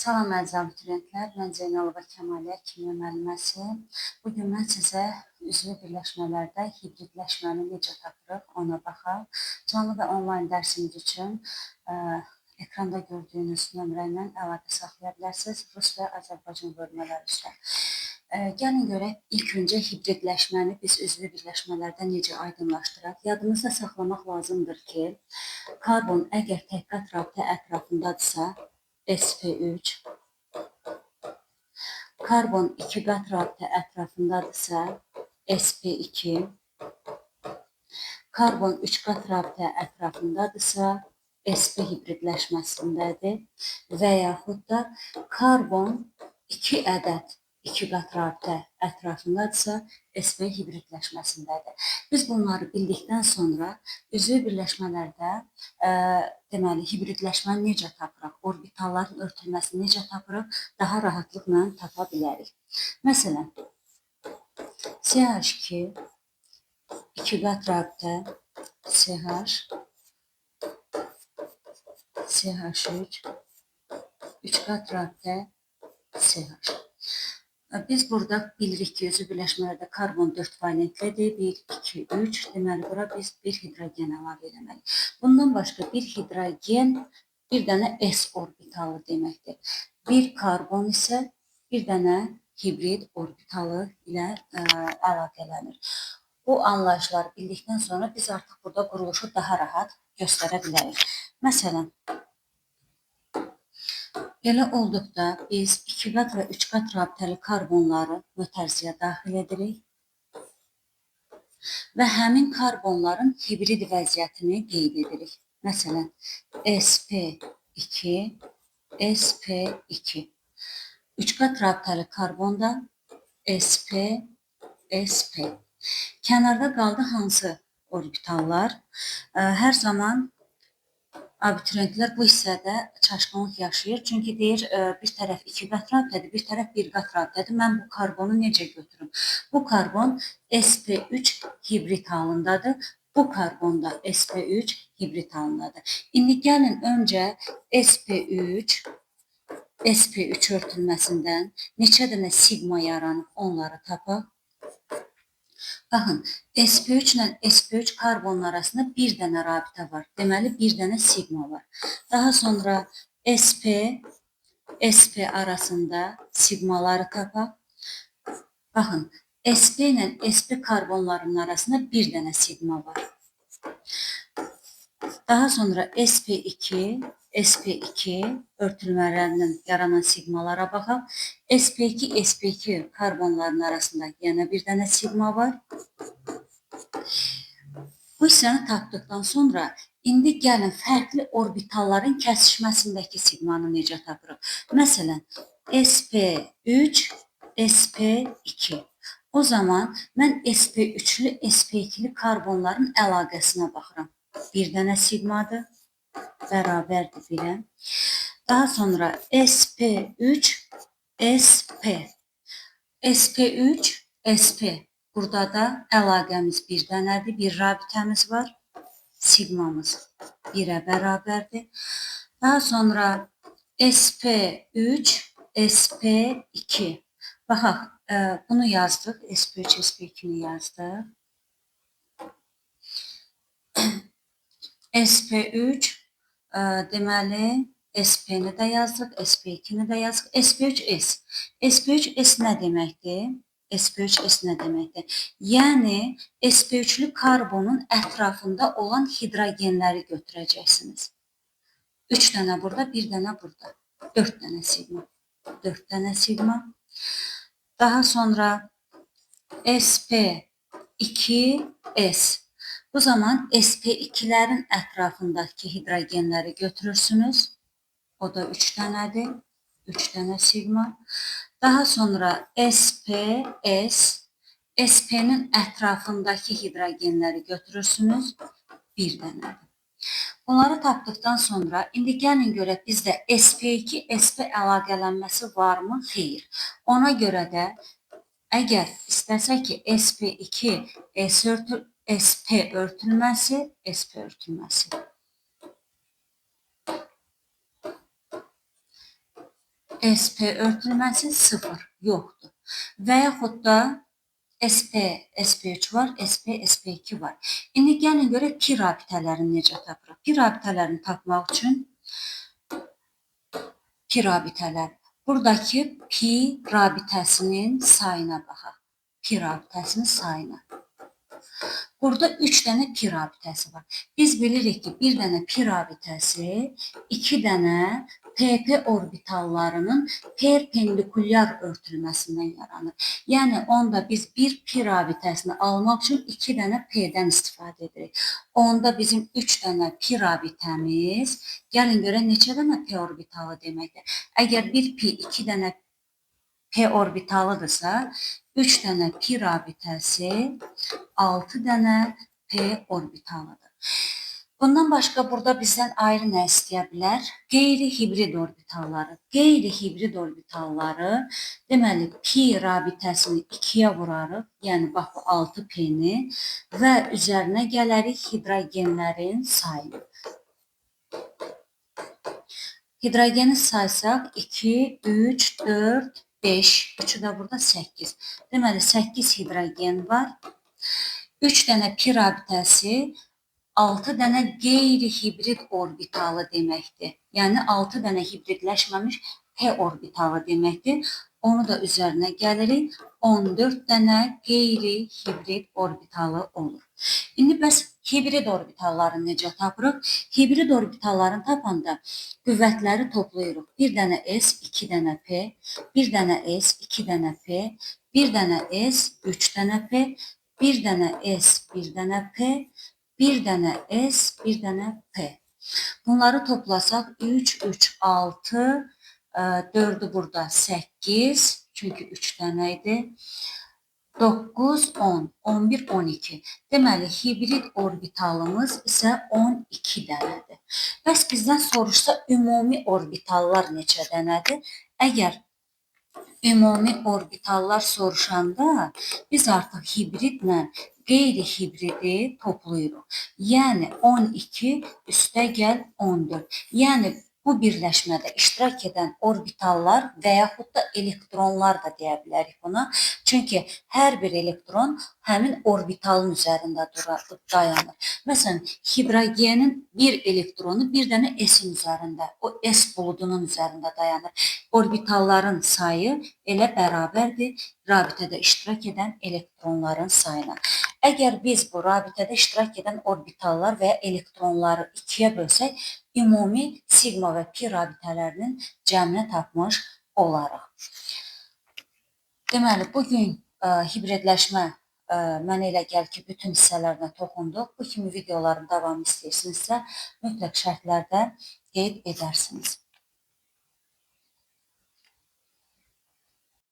Salam əziz abituriyentlər, mən Zeynalova Kəmaliyyə kimya müəlliməsi. Bugün mən sizə üzvü birləşmələrdə hibridləşməni necə tapırıq, ona baxaq. Canlı və onlayn dərsimiz üçün ekranda gördüyünüz nömrə ilə əlaqə saxlaya bilərsiniz, Rus və Azərbaycan bölmələri üzrə. Gəlin görək, ilk öncə hibridləşməni biz üzvü birləşmələrdə necə aydınlaşdıraq. Yadımızda saxlamaq lazımdır ki, karbon əgər tək qat rabitə ətrafındadırsa, sp3, karbon 2 qat rabitə ətrafındadırsa, sp2, karbon 3 qat rabitə ətrafındadırsa, sp hibridləşməsindədir və yaxud da karbon 2 ədəd 2 qat rabitə ətrafındadırsa, sp hibridləşməsindədir. Biz bunları bildikdən sonra üzvü birləşmələrdə deməli, hibridləşməni necə tapırıq, orbitalların örtülməsini necə tapırıq, daha rahatlıqla tapa bilərik. Məsələn, CH2 2 qat rabitə CH, CH3 3 qat rabitə CH. Biz burada bilirik ki, üzvü birləşmələrdə karbon 4 valentlidir, 1, 2, 3. Deməli, bura biz bir hidrogen əlavə eləməliyik. Bundan başqa bir hidrogen bir dənə s orbitalı deməkdir. Bir karbon isə bir dənə hibrid orbitalı ilə əlaqələnir. Bu anlayışları bildikdən sonra biz artıq burada quruluşu daha rahat göstərə bilərik. Məsələn, belə olduqda biz 2 qat və 3 qat rabitəli karbonları mötərizəyə daxil edirik və həmin karbonların hibrid vəziyyətini qeyd edirik. Məsələn, sp2, sp2. 3 qat rabitəli karbonda sp, sp. Kənarda qaldı hansı orbitallar? Hər zaman abituriyentlər bu hissədə çaşqınlıq yaşayır. Çünki deyir, bir tərəf 2 qat rabitədir, bir tərəf 1 qat rabitədir. Mən bu karbonu necə götürüm? Bu karbon sp3 hibrid halındadır. Bu karbon da sp3 hibrid halındadır. İndi gəlin öncə sp3 örtülməsindən neçə dənə sigma yaranıb onları tapaq. Baxın, sp3 ilə sp3 karbonun arasında bir dənə rabitə var. Deməli, bir dənə sigma var. Daha sonra sp arasında sigmaları tapaq. Baxın, sp ilə sp karbonların arasında bir dənə sigma var. Daha sonra sp2 örtülmələrinin yaranan sigmalara baxaq. sp2 karbonların arasında yenə bir dənə sigma var. Bu hissəni tapdıqdan sonra indi gəlin fərqli orbitalların kəsişməsindəki sigmanı necə tapırıq? Məsələn, sp3, sp2. O zaman mən sp3-lü, sp2-li karbonların əlaqəsinə baxıram. Bir dənə sigmadır, bərabərdir birə. Daha sonra sp3, sp. sp3, sp. Burada da əlaqəmiz bir dənədir, bir rabitəmiz var. Sigmamız 1-ə bərabərdir. Daha sonra sp3, sp2. Baxaq, bunu yazdıq, sp3, sp2-ni yazdıq. sp3, deməli, sp-ni də yazdıq, sp2-ni də yazdıq. sp3s. sp3s nə deməkdir? sp3s nə deməkdir? Yəni, sp3-lü karbonun ətrafında olan hidrogenləri götürəcəksiniz. 3 dənə burada, 1 dənə burada. 4 dənə sigma. 4 dənə sigma. Daha sonra sp2s. Bu zaman sp2-lərin ətrafındakı hidrogenləri götürürsünüz. O da 3 dənədir. 3 dənə sigma. Daha sonra sps, sp-nin ətrafındakı hidrogenləri götürürsünüz. 1 dənədir. Bunları tapdıqdan sonra indi gəlin görək bizdə sp2, sp əlaqələnməsi varmı? Xeyr. Ona görə də əgər istəsək ki, sp2, sp örtülməsi, sp örtülməsi. SP örtülməsi 0 yoxdur. Və yaxud da SP, SP3 var, SP, SP2 var. İndi gəlin görək pi rabitələrini necə tapırıq. Pi rabitələrini tapmaq üçün pi rabitələr. Buradakı pi rabitəsinin sayına baxaq. Pi rabitəsinin sayına. Burada 3 dənə pi rabitəsi var. Biz bilirik ki, bir dənə pi rabitəsi 2 dənə PP orbitallarının perpendikulyar örtülməsindən yaranır. Yəni, onda biz bir pi rabitəsini almaq üçün 2 dənə P-dən istifadə edirik. Onda bizim 3 dənə pi rabitəmiz, gəlin görək neçə dənə P orbitalı deməkdir. Əgər bir pi 2 dənə P orbitalıdırsa, 3 dənə pi rabitəsi 6 dənə P orbitalıdır. Bundan başqa burada bizdən ayrı nə istəyə bilər? Qeyri-hibrid orbitalları. Qeyri-hibrid orbitalları, deməli, pi rabitəsini 2-yə vurarıq, yəni bax bu 6 P-ni və üzərinə gələrik hidrogenlərin sayını. Hidrogeni saysaq 2, 3, 4, 5, 3'ü də burada 8. Deməli, 8 hidrogen var. 3 dənə pi rabitəsi 6 dənə qeyri-hibrid orbitalı deməkdir. Yəni, 6 dənə hibridləşməmiş P orbitalı deməkdir. Onu da üzərinə gəlirik. 14 dənə qeyri-hibrid orbitalı olur. İndi bəs hibrid orbitalları necə tapırıq? Hibrid orbitallarını tapanda qüvvətləri toplayırıq. Bir dənə S, 2 dənə P, bir dənə S, 2 dənə P, bir dənə S, 3 dənə P, bir dənə S, 1 dənə P, bir dənə S, bir dənə P. Bunları toplasaq 3, 3, 6, 4'ü burada 8, çünki 3 dənə idi. 9, 10, 11, 12. Deməli, hibrid orbitalımız isə 12 dənədir. Bəs bizdən soruşsa, ümumi orbitallar neçə dənədir? Əgər ümumi orbitallar soruşanda biz artıq hibridlə qeyri-hibridi toplayırıq. Yəni 12 üstə gəl 14. Yəni bu birləşmədə iştirak edən orbitallar və yaxud da elektronlar da deyə bilərik buna. Çünki hər bir elektron həmin orbitalın üzərində dayanır. Məsələn, hidrogenin bir elektronu bir dənə S-in üzərində, o S buludunun üzərində dayanır. Orbitalların sayı elə bərabərdir rabitədə iştirak edən elektronların sayına. Əgər biz bu rabitədə iştirak edən orbitallar və ya elektronları 2-yə bölsək, ümumi sigma və pi rabitələrinin cəmini tapmış olarıq. Deməli, bugün hibridləşmə mənə elə gəlir ki, bütün hissələrinə toxunduq. Bu kimi videoların davamı istəyirsinizsə, mütləq şərhlərdə qeyd edərsiniz.